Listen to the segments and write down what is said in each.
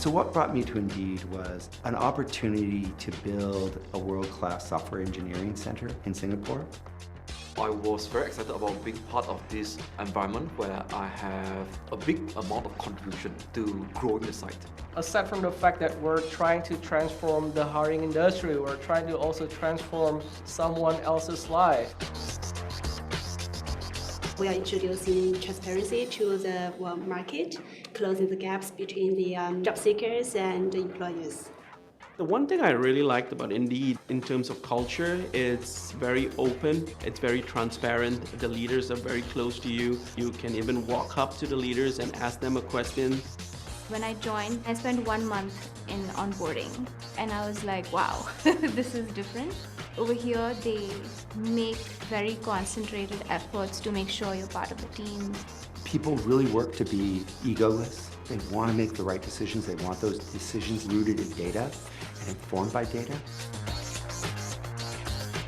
So what brought me to Indeed was an opportunity to build a world-class software engineering center in Singapore. I was very excited about being part of this environment where I have a big amount of contribution to growing the site. Aside from the fact that we're trying to transform the hiring industry, we're trying to also transform someone else's life. We are introducing transparency to the market, closing the gaps between the job seekers and the employers. The one thing I really liked about Indeed in terms of culture, it's very open, it's very transparent, the leaders are very close to you. You can even walk up to the leaders and ask them a question. When I joined, I spent 1 month in onboarding and I was like, wow, this is different. Over here, they make very concentrated efforts to make sure you're part of the team. People really work to be egoless. They want to make the right decisions. They want those decisions rooted in data and informed by data.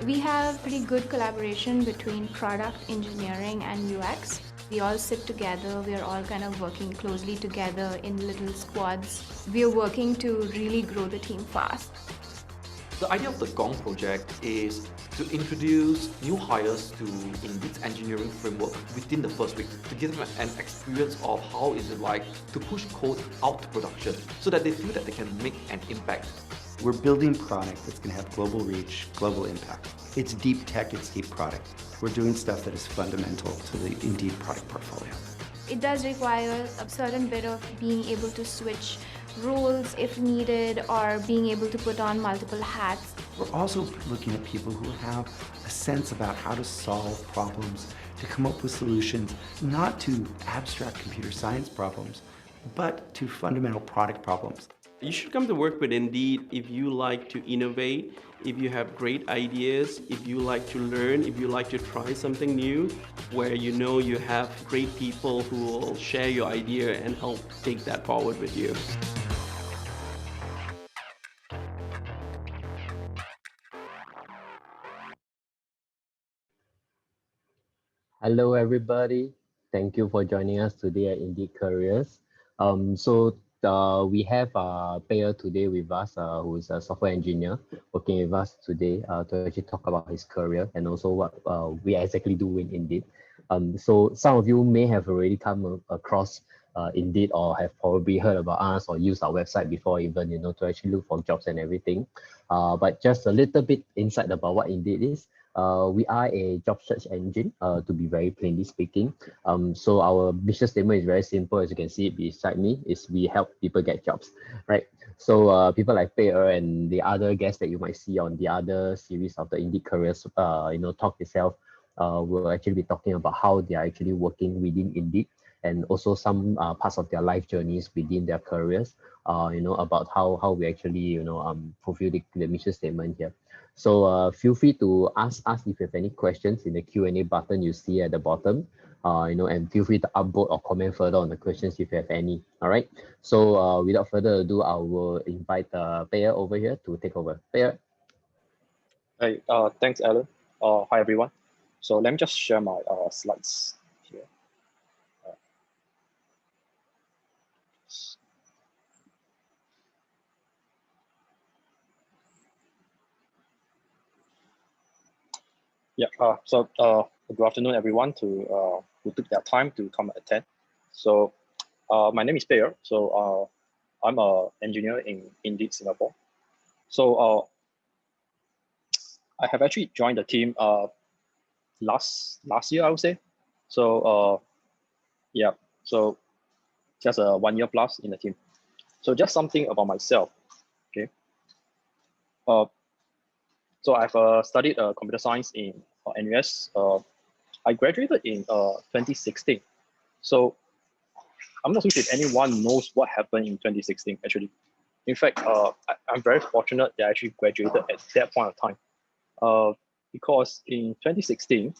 We have pretty good collaboration between product engineering and UX. We all sit together, we are all kind of working closely together in little squads. We are working to really grow the team fast. The idea of the Gong project is to introduce new hires to Indeed's engineering framework within the first week to give them an experience of how is it like to push code out to production so that they feel that they can make an impact. We're building product that's going to have global reach, global impact. It's deep tech, it's deep product. We're doing stuff that is fundamental to the Indeed product portfolio. It does require a certain bit of being able to switch roles if needed or being able to put on multiple hats. We're also looking at people who have a sense about how to solve problems, to come up with solutions, not to abstract computer science problems, but to fundamental product problems. You should come to work with Indeed if you like to innovate, if you have great ideas, if you like to learn, if you like to try something new, where you know you have great people who will share your idea and help take that forward with you. Hello, everybody. Thank you for joining us today at Indeed Careers. We have Payer today with us, who is a software engineer working with us today to actually talk about his career and also what we exactly do in Indeed. So some of you may have already come across Indeed or have probably heard about us or used our website before even, to actually look for jobs and everything. But just a little bit insight about what Indeed is. We are a job search engine, to be very plainly speaking. So our mission statement is very simple. As you can see beside me, is we help people get jobs, right? So people like Payer and the other guests that you might see on the other series of the Indeed Careers, talk itself, will actually be talking about how they are actually working within Indeed and also some parts of their life journeys within their careers, about how we actually, fulfill the mission statement here. So feel free to ask us if you have any questions in the Q&A button you see at the bottom, and feel free to upvote or comment further on the questions if you have any. All right. So without further ado, I will invite Payer over here to take over. Payer. Hey, thanks, Alan. Hi, everyone. So let me just share my slides here. Yeah, good afternoon, everyone, who took their time to come and attend. So my name is Payer. So I'm an engineer in Indeed Singapore. So I have actually joined the team last year, I would say. So yeah, so just 1 year plus in the team. So just something about myself, okay? So I've studied computer science in NUS. I graduated in 2016. So I'm not sure if anyone knows what happened in 2016, actually. In fact, I'm very fortunate that I actually graduated at that point of time. Because in 2016,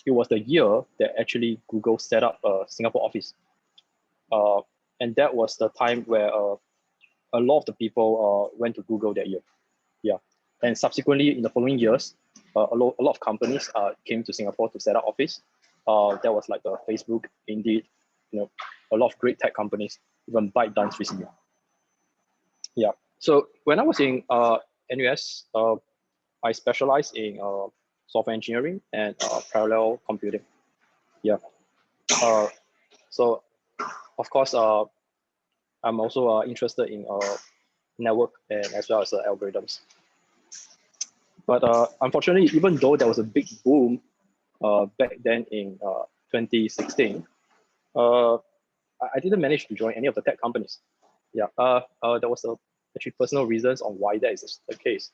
it was the year that actually Google set up a Singapore office. And that was the time where a lot of the people went to Google that year. Yeah. And subsequently, in the following years, a lot of companies came to Singapore to set up office. That was like Facebook, Indeed, a lot of great tech companies, even ByteDance recently. Yeah. So when I was in NUS, I specialized in software engineering and parallel computing. Yeah. So of course, I'm also interested in network and as well as algorithms. But unfortunately, even though there was a big boom back then in 2016, I didn't manage to join any of the tech companies. Yeah, there was actually personal reasons on why that is the case.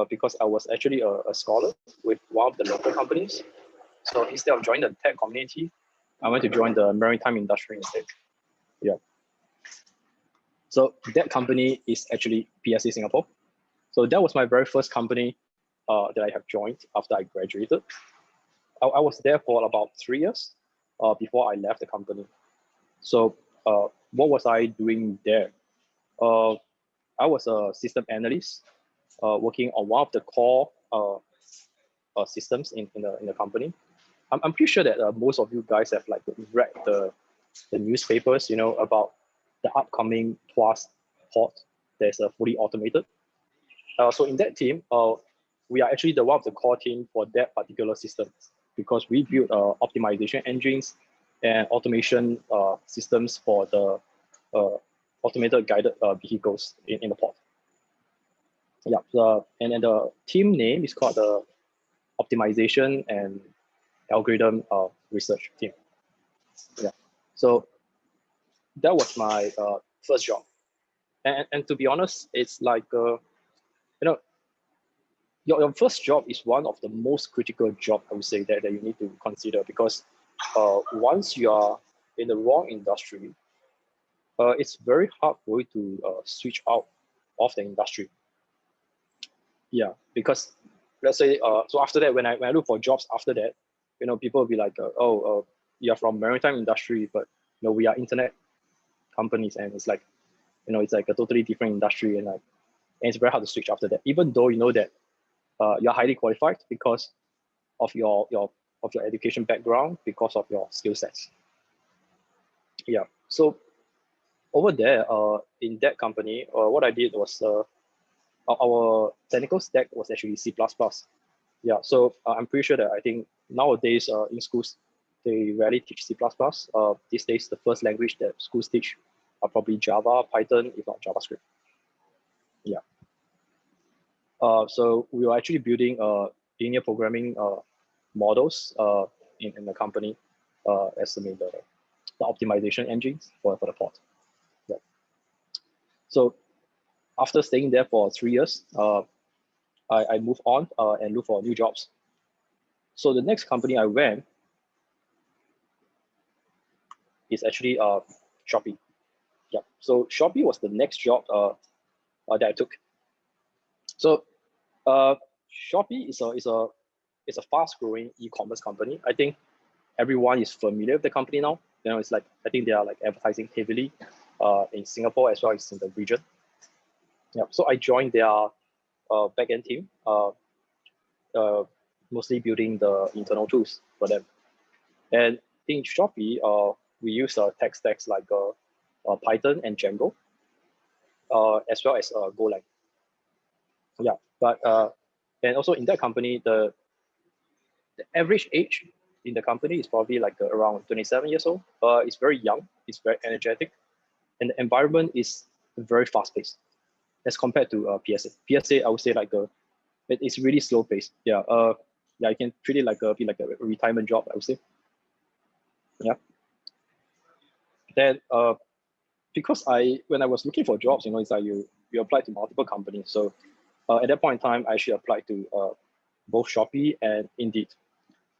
Because I was actually a scholar with one of the local companies. So instead of joining the tech community, I went to join the maritime industry instead. Yeah. So that company is actually PSA Singapore. So that was my very first company that I have joined after I graduated. I was there for about 3 years before I left the company. So what was I doing there? I was a system analyst working on one of the core systems in the company. I'm pretty sure that most of you guys have like read the newspapers, you know, about the upcoming Tuas port that's fully automated. So in that team, we are actually the one of the core team for that particular system because we build optimization engines and automation systems for the automated guided vehicles in the port. Yeah, and then the team name is called the Optimization and Algorithm Research Team. Yeah, so that was my first job, and to be honest, it's like you know, your first job is one of the most critical job I would say that you need to consider because once you are in the wrong industry, it's very hard for you to switch out of the industry. Yeah, because let's say so after that when I look for jobs after that, you know, people will be like, you're from maritime industry, but you know we are internet companies, and it's like, you know, it's like a totally different industry, and like, and it's very hard to switch after that, even though you know that you're highly qualified because of your education background, because of your skill sets. Yeah, so over there in that company, what I did was our technical stack was actually C++. Yeah, so I'm pretty sure that I think nowadays in schools, they rarely teach C++. These days, the first language that schools teach are probably Java, Python, if not JavaScript. Yeah. So we were actually building linear programming models in the company as the optimization engines for the port. Yeah. So after staying there for 3 years, I moved on and look for new jobs. So the next company I went is actually Shopee. Yeah. So Shopee was the next job that I took. So Shopee is a fast-growing e-commerce company. I think everyone is familiar with the company now. You know, it's like I think they are like advertising heavily in Singapore as well as in the region. Yeah. So I joined their backend team, mostly building the internal tools for them. And in Shopee, we use tech stacks like Python and Django, as well as Golang. Yeah, but and also in that company, the average age in the company is probably like around 27 years old. It's very young, it's very energetic, and the environment is very fast-paced as compared to PSA. PSA, I would say like it's really slow-paced. Yeah, yeah, you can treat it like be like a retirement job, I would say. Yeah. Then because when I was looking for jobs, you know, it's like you apply to multiple companies. So at that point in time, I actually applied to both Shopee and Indeed.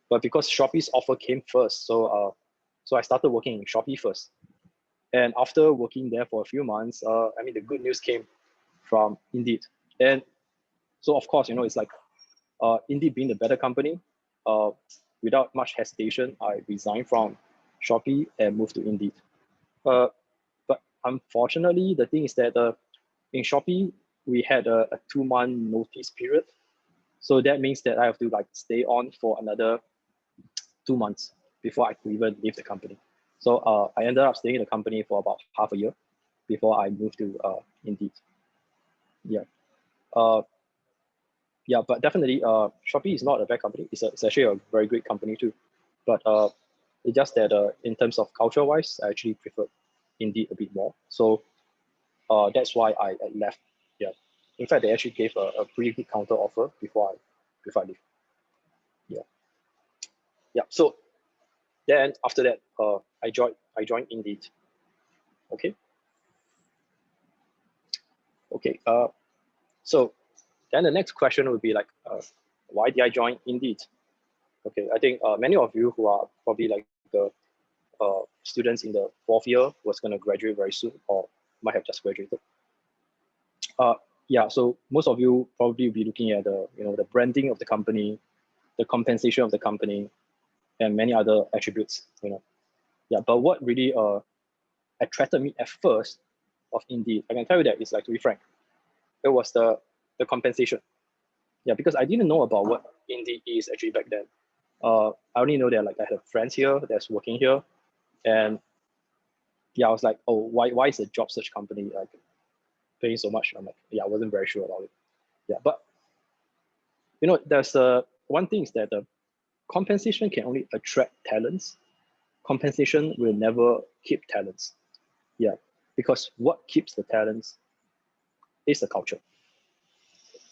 But because Shopee's offer came first, so I started working in Shopee first. And after working there for a few months, I mean, the good news came from Indeed. And so of course, you know, it's like Indeed being the better company, without much hesitation, I resigned from Shopee and moved to Indeed. But unfortunately, the thing is that in Shopee, we had a 2-month notice period. So that means that I have to like stay on for another 2 months before I could even leave the company. So I ended up staying in the company for about half a year before I moved to Indeed. Yeah. Yeah, but definitely, Shopee is not a bad company. It's actually a very great company too. But it's just that in terms of culture-wise, I actually prefer Indeed a bit more. So that's why I left. Yeah. In fact, they actually gave a pretty good counter offer before I leave. Yeah. Yeah. So then after that, I joined Indeed. Okay. Okay. So then the next question would be like, why did I join Indeed? Okay, I think many of you who are probably like the students in the 4th year was going to graduate very soon or might have just graduated. Yeah, so most of you probably will be looking at the branding of the company, the compensation of the company, and many other attributes. Yeah, but what really attracted me at first of Indeed, I can tell you that it's like, to be frank, it was the compensation. Yeah, because I didn't know about what Indeed is actually back then. I only know that like I have friends here that's working here, and yeah, I was like, oh, why is a job search company like paying so much? I'm like, yeah, I wasn't very sure about it. Yeah, but there's one thing is that the compensation can only attract talents. Compensation will never keep talents. Yeah, because what keeps the talents is the culture.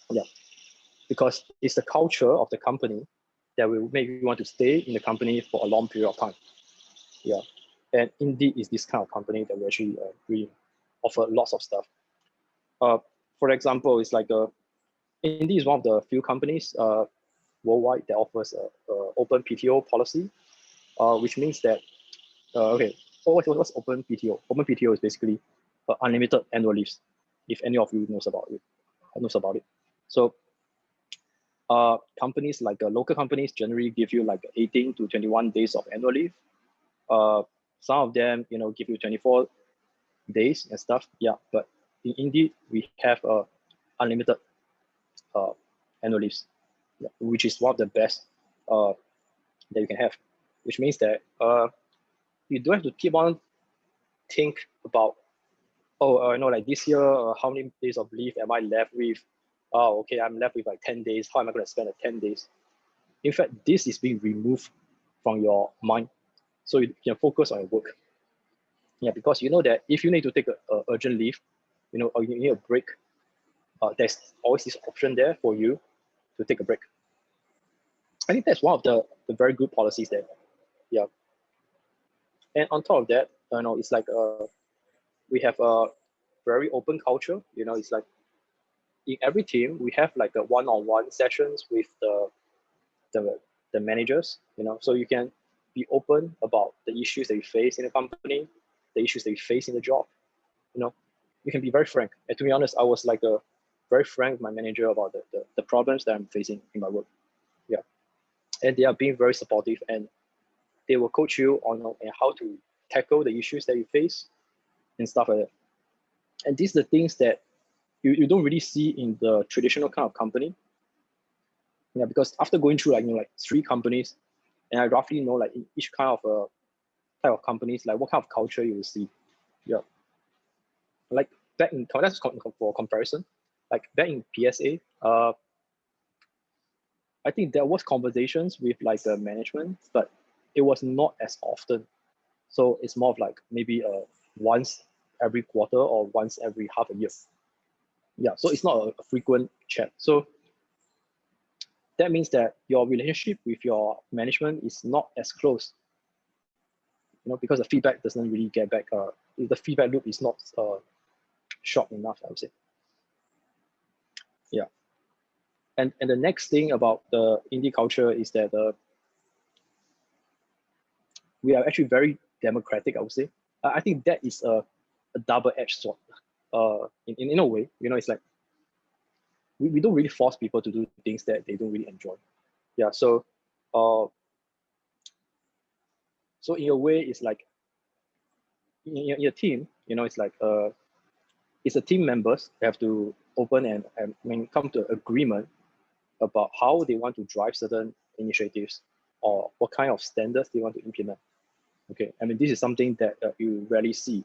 Yeah, because it's the culture of the company that will make you want to stay in the company for a long period of time. Yeah, and Indeed is this kind of company that we actually really offer lots of stuff. For example, it's like Indeed is one of the few companies worldwide that offers a open PTO policy, which means that okay, what's open PTO? Open PTO is basically unlimited annual leaves. If any of you knows about it, so companies like local companies generally give you like 18 to 21 days of annual leave. Some of them give you 24 days and stuff. Yeah, but Indeed we have unlimited annual leaves, yeah, which is one of the best that you can have. Which means that you don't have to keep on think about, oh, like this year, how many days of leave am I left with? Oh, okay, I'm left with like 10 days. How am I going to spend the 10 days? In fact, this is being removed from your mind, so you can focus on your work. Yeah, because you know that if you need to take a urgent leave, or you need a break, there's always this option there for you to take a break. I think that's one of the very good policies there. Yeah. And on top of that, it's like we have a very open culture. It's like in every team we have like a one-on-one sessions with the managers. So you can be open about the issues that you face in the company, the issues that you face in the job. You can be very frank. And to be honest, I was like very frank with my manager about the problems that I'm facing in my work. Yeah, and they are being very supportive, and they will coach you on how to tackle the issues that you face and stuff like that. And these are the things that you don't really see in the traditional kind of company. Yeah, because after going through like 3 companies, and I roughly know like in each kind of type of companies, like what kind of culture you will see. Yeah, like back in, that's for comparison, like back in PSA, I think there was conversations with like the management, but it was not as often. So it's more of like maybe once every quarter or once every half a year. Yeah, so it's not a frequent chat. So that means that your relationship with your management is not as close, because the feedback doesn't really get back. The feedback loop is not short enough, I would say. Yeah. And the next thing about the indie culture is that we are actually very democratic, I would say. I think that is a double-edged sword. In a way, it's like we don't really force people to do things that they don't really enjoy. Yeah, so in a way, it's like in your team, it's like it's the team members that have to open and come to agreement about how they want to drive certain initiatives or what kind of standards they want to implement. Okay, this is something that you rarely see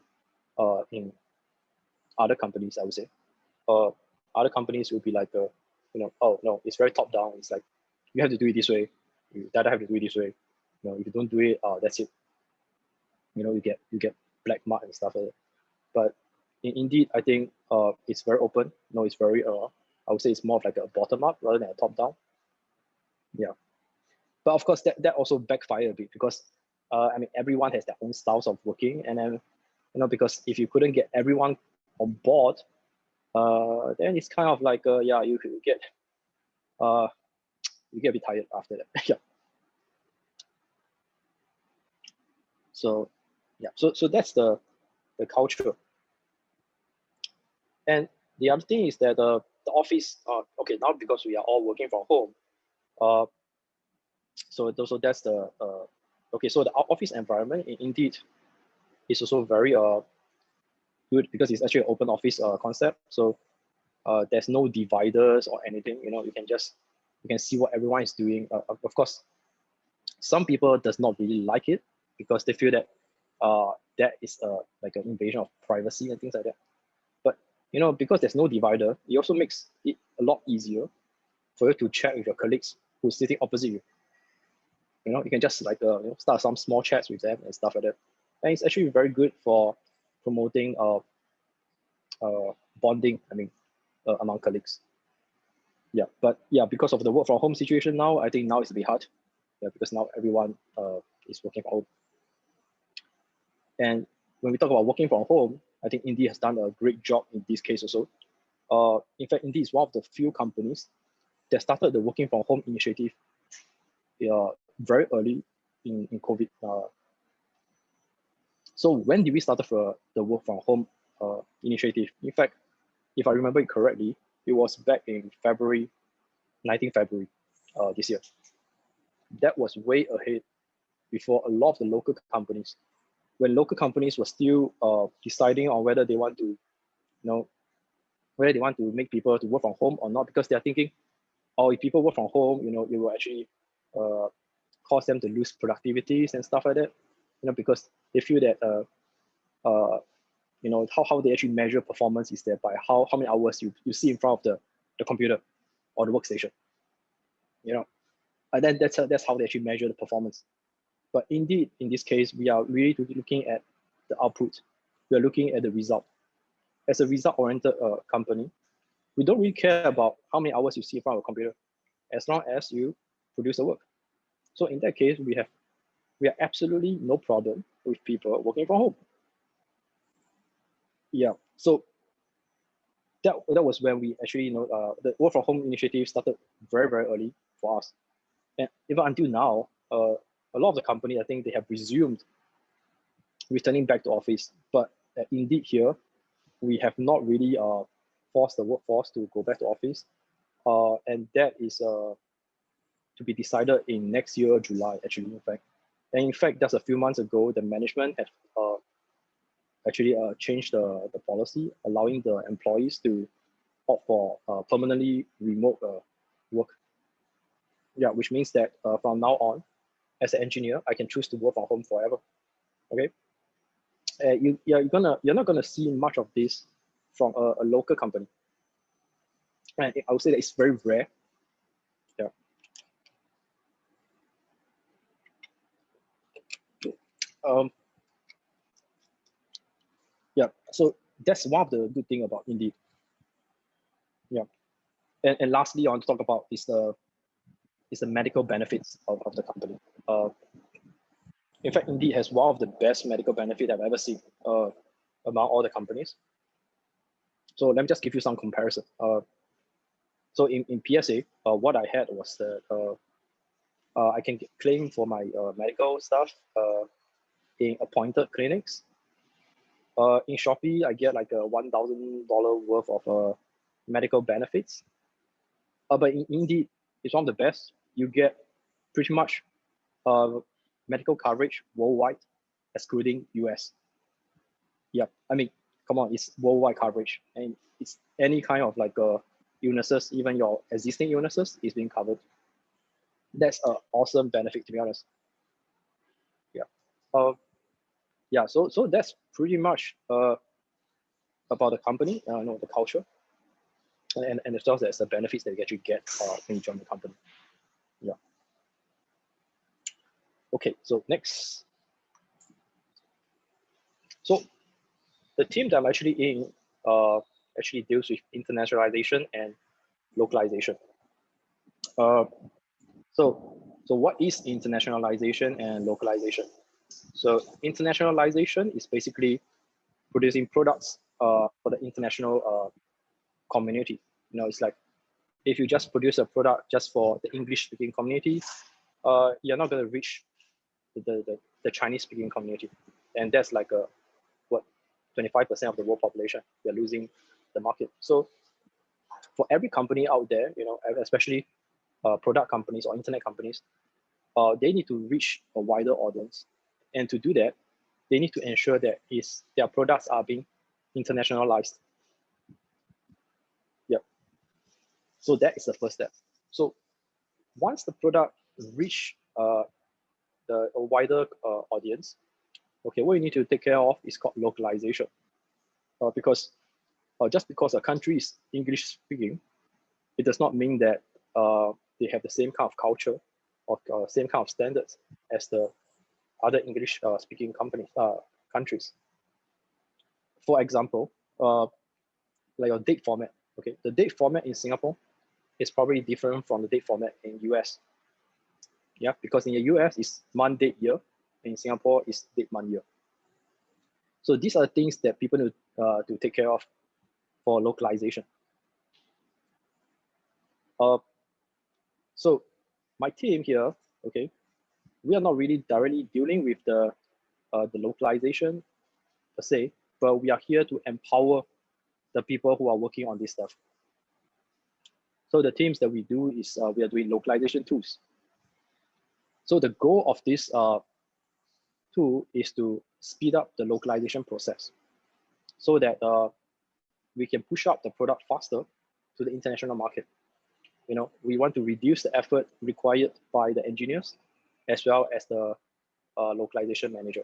in other companies, I would say. Other companies will be like, oh no, it's very top down. It's like you have to do it this way. You have to do it this way. If you don't do it, that's it. You get black mark and stuff like that. But Indeed, I think it's very open. It's very I would say it's more of like a bottom up rather than a top down. Yeah. But of course, that also backfired a bit because everyone has their own styles of working, and then because if you couldn't get everyone on board, then it's kind of like you could get a bit tired after that. Yeah. So yeah, so that's the culture. And the other thing is that the office, okay, now because we are all working from home, so that's the okay. So the office environment Indeed is also very good because it's actually an open office concept. So there's no dividers or anything. You can see what everyone is doing. Of course, some people does not really like it because they feel that that is like an invasion of privacy and things like that. But because there's no divider, it also makes it a lot easier for you to chat with your colleagues who's sitting opposite you. You can just like start some small chats with them and stuff like that. And it's actually very good for promoting bonding. Among colleagues. Yeah, but yeah, because of the work from home situation now, I think now it's a bit hard. Yeah, because now everyone is working from home. And when we talk about working from home, I think Indeed has done a great job in this case also. In fact, Indeed is one of the few companies that started the working from home initiative very early in COVID. So when did we start for the work from home initiative? In fact, if I remember it correctly, it was back in 19 February this year. That was way ahead before a lot of the local companies. When local companies were still deciding on whether they want to, whether they want to make people to work from home or not, because they're thinking, oh, if people work from home, it will actually cause them to lose productivities and stuff like that. Because they feel that how they actually measure performance is that by how many hours you see in front of the computer or the workstation. And then that's how they actually measure the performance. But Indeed, in this case, we are really looking at the output. We are looking at the result. As a result-oriented company, we don't really care about how many hours you see in front of a computer, as long as you produce the work. So in that case, we have absolutely no problem with people working from home. Yeah. So that was when we actually the work from home initiative started very, very early for us. And even until now, a lot of the company, I think they have resumed returning back to office. But Indeed here, we have not really forced the workforce to go back to office. And that is to be decided in next year, July, actually, in fact. And in fact, just a few months ago, the management have actually changed the policy, allowing the employees to opt for permanently remote work. Yeah, which means that from now on, as an engineer, I can choose to work from home forever. Okay, you're not gonna see much of this from a local company, and I would say that it's very rare. Yeah. Yeah. So that's one of the good thing about Indeed. Yeah. And lastly, I want to talk about is the medical benefits of the company. In fact, Indeed has one of the best medical benefits I've ever seen among all the companies. So let me just give you some comparison. So in PSA, what I had was that I can claim for my medical stuff in appointed clinics. In Shopee, I get like a $1,000 worth of medical benefits. But in Indeed, it's one of the best. You get pretty much medical coverage worldwide, excluding US. Yep, I mean, come on, it's worldwide coverage, and it's any kind of like illnesses, even your existing illnesses, is being covered. That's an awesome benefit, to be honest. Yeah. Yeah. So that's pretty much about the company. The culture. and as well as the benefits that you actually get when you join the company. Yeah. Okay, so next. So the team that I'm actually in actually deals with internationalization and localization. So what is internationalization and localization? So internationalization is basically producing products for the international community. You know, it's like if you just produce a product just for the English-speaking community, you're not going to reach the Chinese-speaking community, and that's like a what 25% of the world population. They're losing the market. So for every company out there, you know, especially product companies or internet companies, they need to reach a wider audience, and to do that, they need to ensure that their products are being internationalized. Yep. So that is the first step. So once the product reach a wider audience, okay, what you need to take care of is called localization. Because just because a country is English speaking, it does not mean that they have the same kind of culture or same kind of standards as the other English speaking countries. For example, like a date format. Okay, the date format in Singapore is probably different from the date format in US. Yeah, because in the US it's month, date, year. In Singapore it's date, month, year. So these are things that people need to take care of for localization. So my team here, okay, we are not really directly dealing with the localization per se, but we are here to empower the people who are working on this stuff. So the teams that we do is we are doing localization tools. So the goal of this tool is to speed up the localization process so that we can push out the product faster to the international market. You know, we want to reduce the effort required by the engineers as well as the localization manager.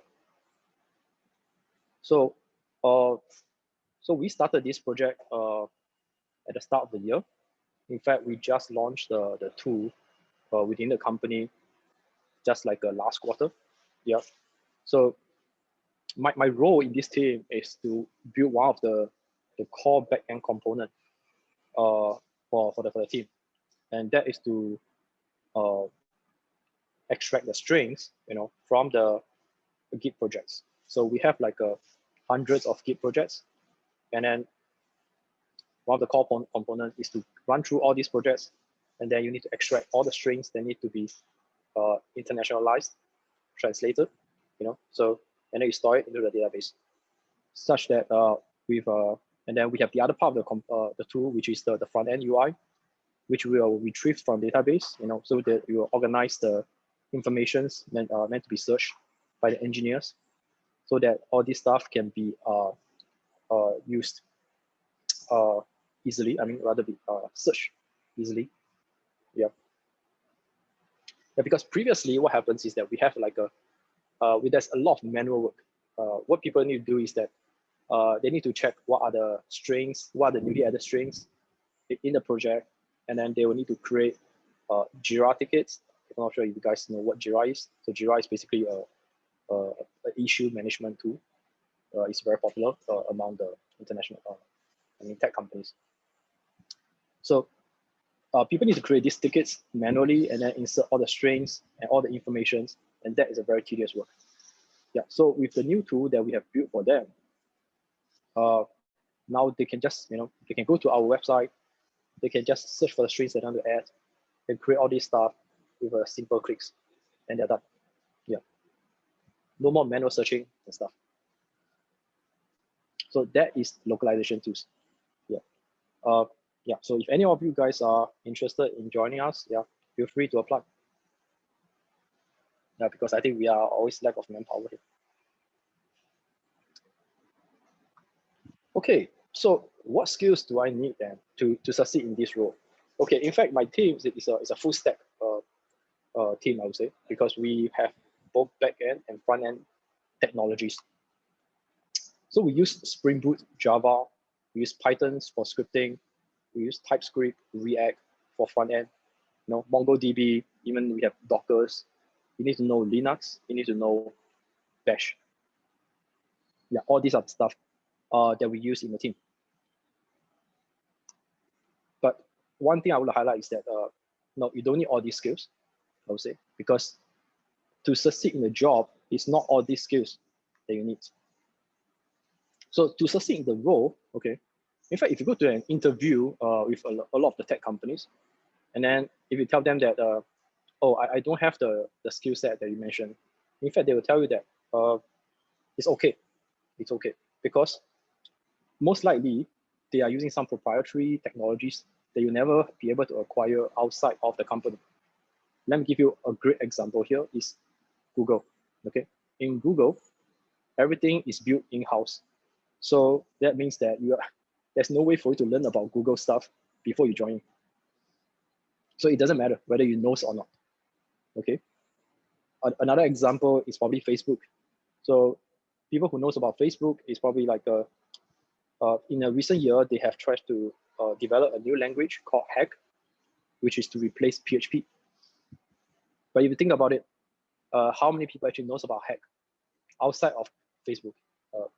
So, so we started this project at the start of the year. In fact, we just launched the tool within the company just like last quarter. Yeah. So my role in this team is to build one of the core backend component for the team, and that is to extract the strings, you know, from the Git projects. So we have like hundreds of Git projects, and then one of the core components is to run through all these projects, and then you need to extract all the strings that need to be internationalized, translated, you know. So and then you store it into the database, such that and then we have the other part of the tool, which is the front end UI, which we will retrieve from database, you know, so that we will organize the informations meant to be searched by the engineers, so that all this stuff can be used easily. I mean, rather be searched easily. Yeah. Yeah, because previously what happens is that we have like there's a lot of manual work. What people need to do is that they need to check what are the strings, what are the newly added strings in the project, and then they will need to create Jira tickets. I'm not sure if you guys know what Jira is. So Jira is basically a issue management tool. It's very popular among the international, tech companies. So people need to create these tickets manually and then insert all the strings and all the informations, and that is a very tedious work. Yeah. So with the new tool that we have built for them, now they can just, they can go to our website, they can just search for the strings they want to add, and create all this stuff with a simple clicks, and they're done. Yeah. No more manual searching and stuff. So that is localization tools. Yeah. Yeah. So if any of you guys are interested in joining us, yeah, feel free to apply. Yeah, because I think we are always lack of manpower here. Okay, so what skills do I need then to succeed in this role? Okay, in fact, my team is a full stack team, I would say, because we have both back-end and front-end technologies. So we use Spring Boot, Java, we use Python for scripting, we use TypeScript, React for front end, MongoDB, even we have Dockers. You need to know Linux, you need to know Bash. Yeah, all these are the stuff that we use in the team. But one thing I would highlight is that no, you don't need all these skills, I would say, because to succeed in the job, it's not all these skills that you need. So to succeed in the role, okay, in fact, if you go to an interview with a lot of the tech companies, and then if you tell them that, oh, I don't have the skill set that you mentioned, in fact, they will tell you that it's okay. It's okay. Because most likely, they are using some proprietary technologies that you'll never be able to acquire outside of the company. Let me give you a great example here is Google. Okay, in Google, everything is built in-house. So that means that there's no way for you to learn about Google stuff before you join. So it doesn't matter whether you know or not. Okay. Another example is probably Facebook. So people who knows about Facebook is probably like in a recent year, they have tried to develop a new language called Hack, which is to replace PHP. But if you think about it, how many people actually knows about Hack outside of Facebook?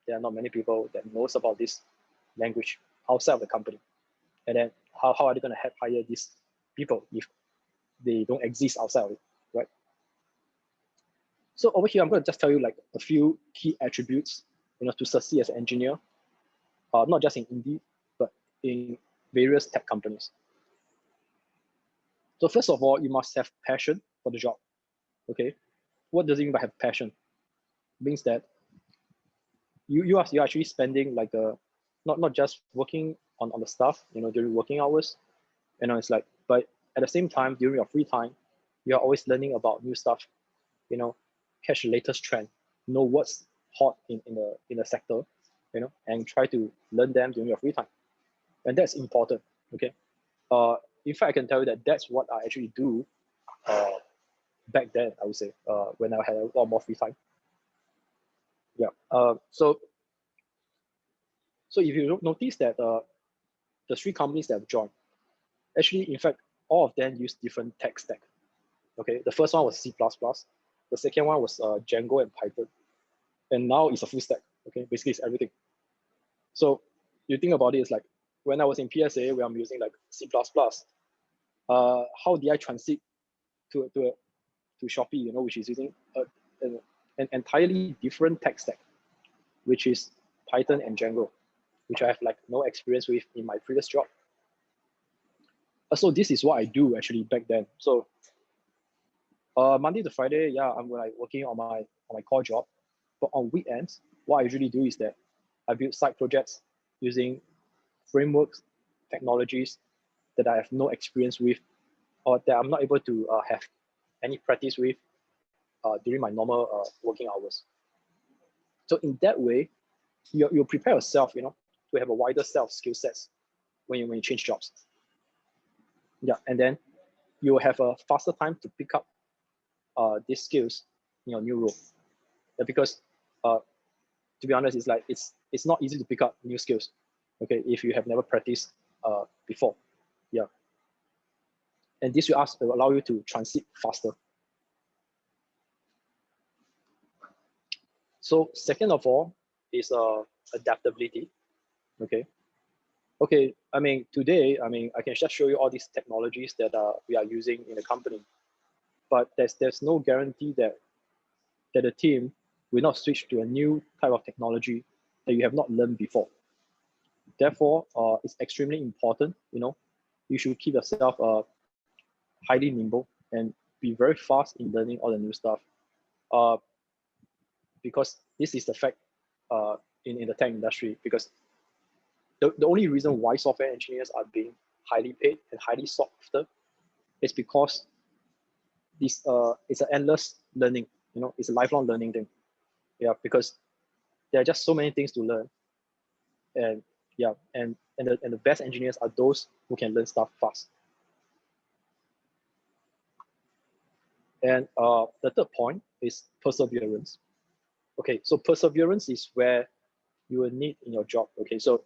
There are not many people that knows about this language outside of the company. And then how are they going to hire these people if they don't exist outside of it, right? So over here, I'm going to just tell you like a few key attributes, to succeed as an engineer, not just in Indeed, but in various tech companies. So first of all, you must have passion for the job. Okay, what does it mean by have passion? It means that you're actually spending like not just working on the stuff, during working hours, it's like, but at the same time during your free time, you're always learning about new stuff, catch the latest trend, know what's hot in the sector, and try to learn them during your free time, and that's important. Okay, in fact, I can tell you that that's what I actually do back then. I would say when I had a lot more free time. Yeah. So if you notice that the three companies that have joined, actually, in fact, all of them use different tech stack. Okay, the first one was C++, the second one was Django and Python, and now it's a full stack. Okay, basically it's everything. So you think about it, it's like when I was in PSA, where I'm using like C++, how did I transit to Shopee, which is using an entirely different tech stack, which is Python and Django, which I have like no experience with in my previous job. So this is what I do actually back then. So Monday to Friday, yeah, I'm like working on my core job. But on weekends, what I usually do is that I build side projects using frameworks, technologies that I have no experience with, or that I'm not able to have any practice with during my normal working hours. So in that way, you prepare yourself, to have a wider set of skill sets when you change jobs. Yeah, and then you will have a faster time to pick up these skills in your new role. Yeah, because to be honest, it's like it's not easy to pick up new skills, okay, if you have never practiced before. Yeah, and this will allow you to transit faster. So second of all is adaptability. Okay, I mean, today, I can just show you all these technologies that we are using in the company, but there's no guarantee that the team will not switch to a new type of technology that you have not learned before. Therefore, it's extremely important, you should keep yourself highly nimble and be very fast in learning all the new stuff, because this is the fact in the tech industry, because the only reason why software engineers are being highly paid and highly sought after is because it's an endless learning, it's a lifelong learning thing. Yeah, because there are just so many things to learn, and yeah, and the best engineers are those who can learn stuff fast. And the third point is perseverance. Okay, so perseverance is where you will need in your job. Okay, so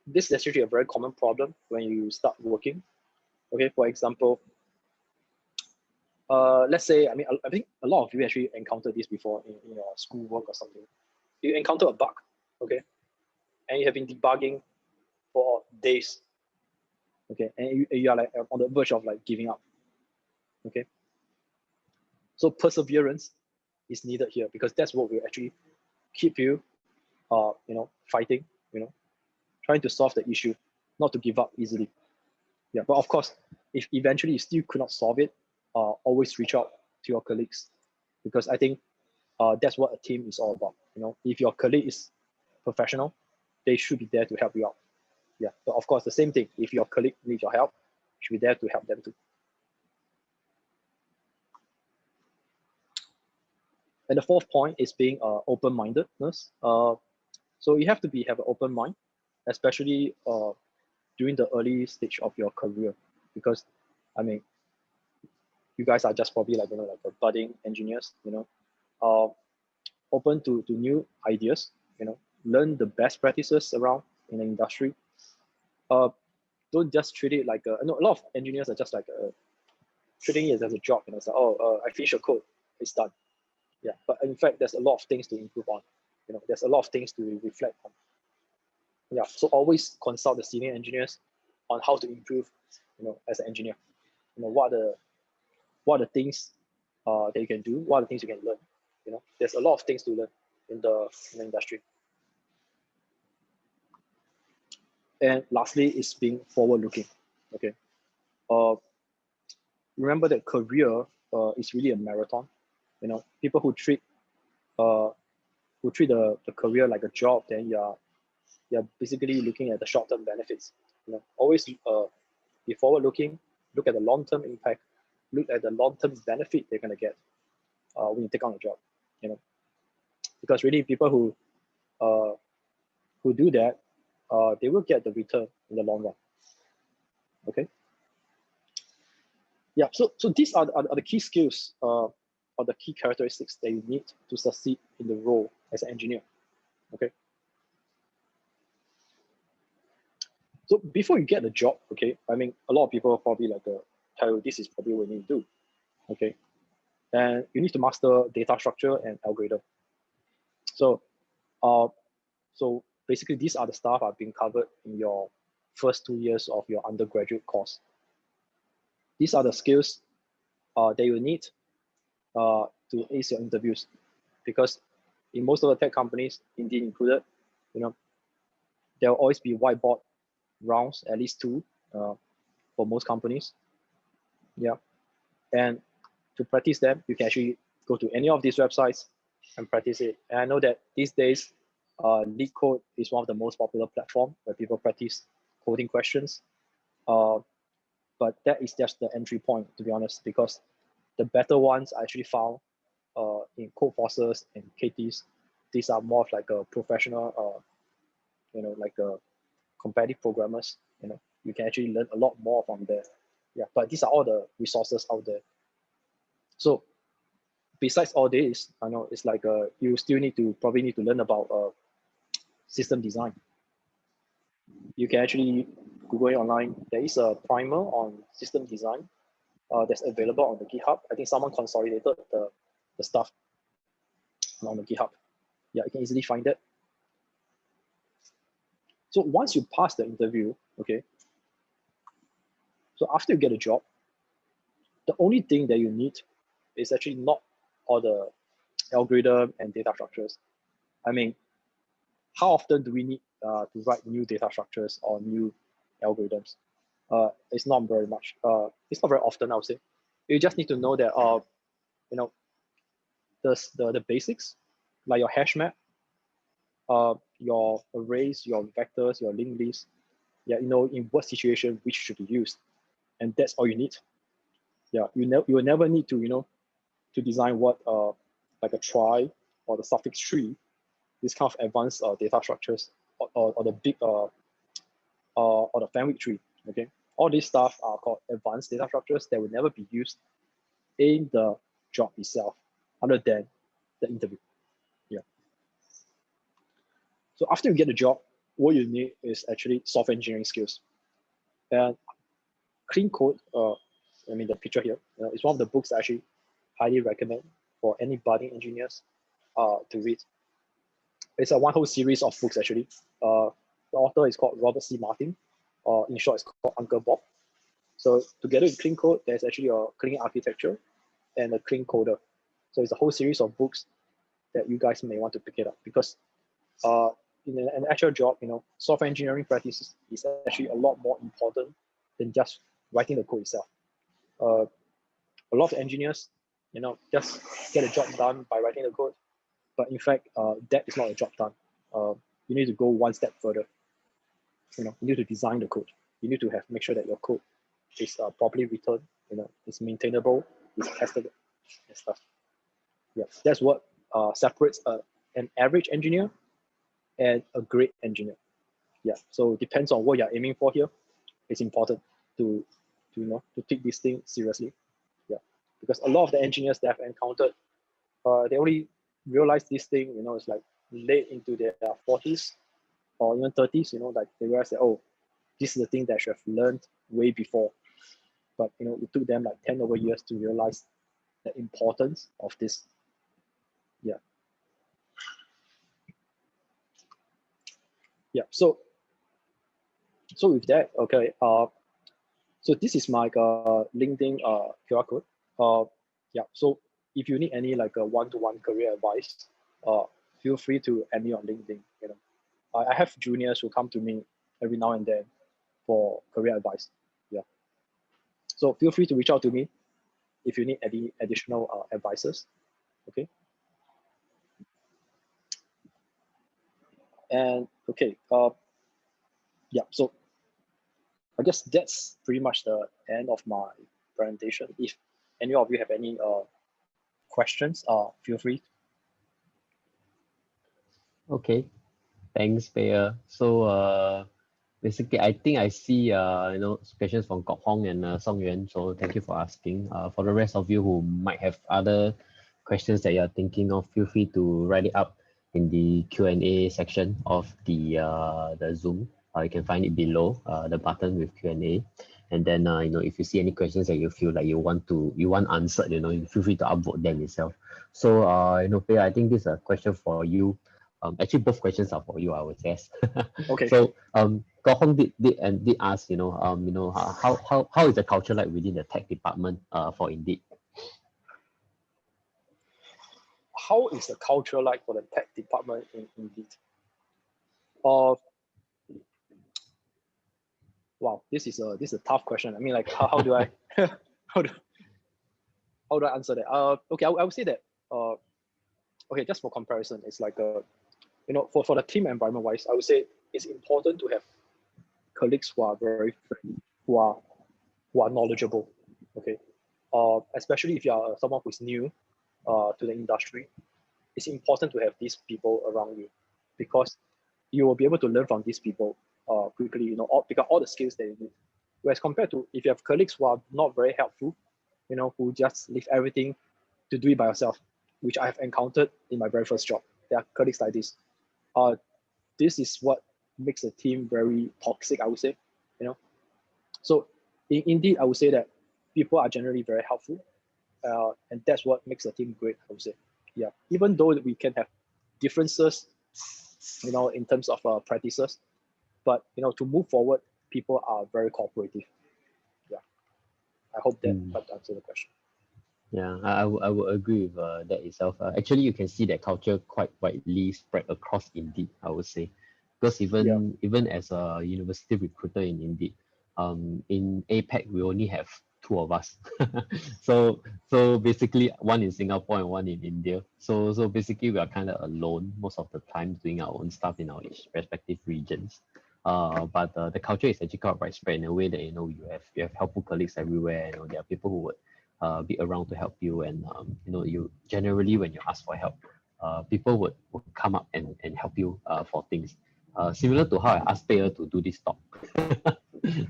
this is actually a very common problem when you start working. Okay, for example, let's say, I mean, I think a lot of you actually encountered this before in your school work or something. You encounter a bug, okay, and you have been debugging for days, okay, and you are like on the verge of like giving up, okay. So perseverance is needed here, because that's what will actually keep you, fighting, trying to solve the issue, not to give up easily. Yeah, but of course, if eventually you still could not solve it, always reach out to your colleagues, because I think that's what a team is all about. If your colleague is professional, they should be there to help you out. Yeah, but of course, the same thing. If your colleague needs your help, you should be there to help them too. And the fourth point is being open-mindedness. So you have to have an open mind, especially during the early stage of your career, because I mean, you guys are just probably like a budding engineers, open to new ideas, learn the best practices around in the industry. Don't just treat it like I know a lot of engineers are just like treating it as a job. It's like, I finish a code, it's done. Yeah, but in fact, there's a lot of things to improve on. There's a lot of things to reflect on. Yeah, so always consult the senior engineers on how to improve, as an engineer. What are the things that you can do? What are the things you can learn? There's a lot of things to learn in the industry. And lastly, is being forward-looking. Okay, remember that career is really a marathon. People who treat the career like a job, then you're basically looking at the short-term benefits. Always be forward-looking. Look at the long-term impact. Look at the long-term benefit they're gonna get when you take on a job. Because really people who do that, they will get the return in the long run. Okay. Yeah. So these are the key skills or the key characteristics that you need to succeed in the role as an engineer. Okay. So before you get the job, okay, I mean, a lot of people probably like tell you this is probably what you need to do. Okay. And you need to master data structure and algorithm. So so basically these are the stuff are being covered in your first 2 years of your undergraduate course. These are the skills that you need to ace your interviews, because in most of the tech companies, Indeed included, there will always be whiteboard rounds, at least 2 for most companies. Yeah, and to practice them, you can actually go to any of these websites and practice it. And I know that these days, LeetCode is one of the most popular platforms where people practice coding questions. But that is just the entry point, to be honest, because the better ones I actually found in Codeforces and KTs. These are more of like a professional, like a competitive programmers. You can actually learn a lot more from there. Yeah, but these are all the resources out there. So besides all this, I know it's like you still probably need to learn about system design. You can actually Google it online. There is a primer on system design that's available on the GitHub. I think someone consolidated the stuff on the GitHub. Yeah, you can easily find it. So once you pass the interview, okay, so after you get a job, the only thing that you need is actually not all the algorithm and data structures. I mean, how often do we need to write new data structures or new algorithms? It's not very much. It's not very often, I would say. You just need to know that, the basics, like your hash map, your arrays, your vectors, your linked lists. Yeah, in what situation which should be used, and that's all you need. Yeah, you will never need to to design what like a trie or the suffix tree, this kind of advanced data structures, or the big or the Fenwick tree. Okay, all these stuff are called advanced data structures that will never be used in the job itself, other than the interview. Yeah. So after you get the job, what you need is actually software engineering skills. And Clean Code, I mean the picture here, is one of the books I actually highly recommend for any budding engineers to read. It's a one whole series of books actually. The author is called Robert C. Martin, or in short, it's called Uncle Bob. So together with Clean Code, there's actually a clean architecture and a clean coder. So it's a whole series of books that you guys may want to pick it up, because in an actual job, software engineering practices is actually a lot more important than just writing the code itself. A lot of engineers, just get a job done by writing the code, but in fact, that is not a job done. You need to go one step further. You need to design the code. You need to make sure that your code is properly written, it's maintainable, it's tested, and stuff. Yeah, that's what separates an average engineer and a great engineer. Yeah, so it depends on what you're aiming for here. It's important to take this thing seriously. Yeah, because a lot of the engineers that I've encountered, they only realize this thing, it's like late into their 40s or even 30s, like they realize that, oh, this is the thing that I should have learned way before. But it took them like 10 over years to realize the importance of this. Yeah. Yeah. So with that, okay. So this is my LinkedIn QR code. Yeah. So if you need any like a one-to-one career advice, feel free to add me on LinkedIn. I have juniors who come to me every now and then for career advice. Yeah. So feel free to reach out to me if you need any additional advices. Okay. And okay. Yeah. So I guess that's pretty much the end of my presentation. If any of you have any questions, feel free. Okay, thanks, Pear. So basically, I think I see questions from Kok Hong and Song Yuan. So thank you for asking. For the rest of you who might have other questions that you're thinking of, feel free to write it up in the Q&A section of the Zoom. You can find it below the button with Q&A. And then if you see any questions that you feel like you want answered, feel free to upvote them yourself. So Pear, I think this is a question for you. Actually, both questions are for you, I would guess. Okay. So Kok Hong did ask, how is the culture like within the tech department for Indeed? How is the culture like for the tech department in Indeed? Wow, this is a tough question. I mean, like, how do I how do I answer that? Okay, I would say that okay, just for comparison, it's like for the team environment wise, I would say it's important to have colleagues who are very friendly, who are knowledgeable. Okay, especially if you are someone who's new to the industry, it's important to have these people around you, because you will be able to learn from these people quickly. Pick up all the skills that you need. Whereas compared to if you have colleagues who are not very helpful, who just leave everything to do it by yourself, which I have encountered in my very first job. There are colleagues like this. This is what makes a team very toxic, I would say. So indeed, I would say that people are generally very helpful, and that's what makes a team great, I would say. Yeah, even though we can have differences, in terms of practices, but to move forward, people are very cooperative. Yeah, I hope that answers the question. Yeah, I would agree with that itself. Actually, you can see that culture quite widely spread across Indeed, I would say, because even as a university recruiter in Indeed, in APAC we only have two of us. so basically one in Singapore and one in India. So basically we are kind of alone most of the time doing our own stuff in our respective regions. But the culture is actually quite widespread in a way that you have helpful colleagues everywhere. There are people who would be around to help you, and you generally when you ask for help, people would come up and help you for things. Similar to how I asked Pear to do this talk.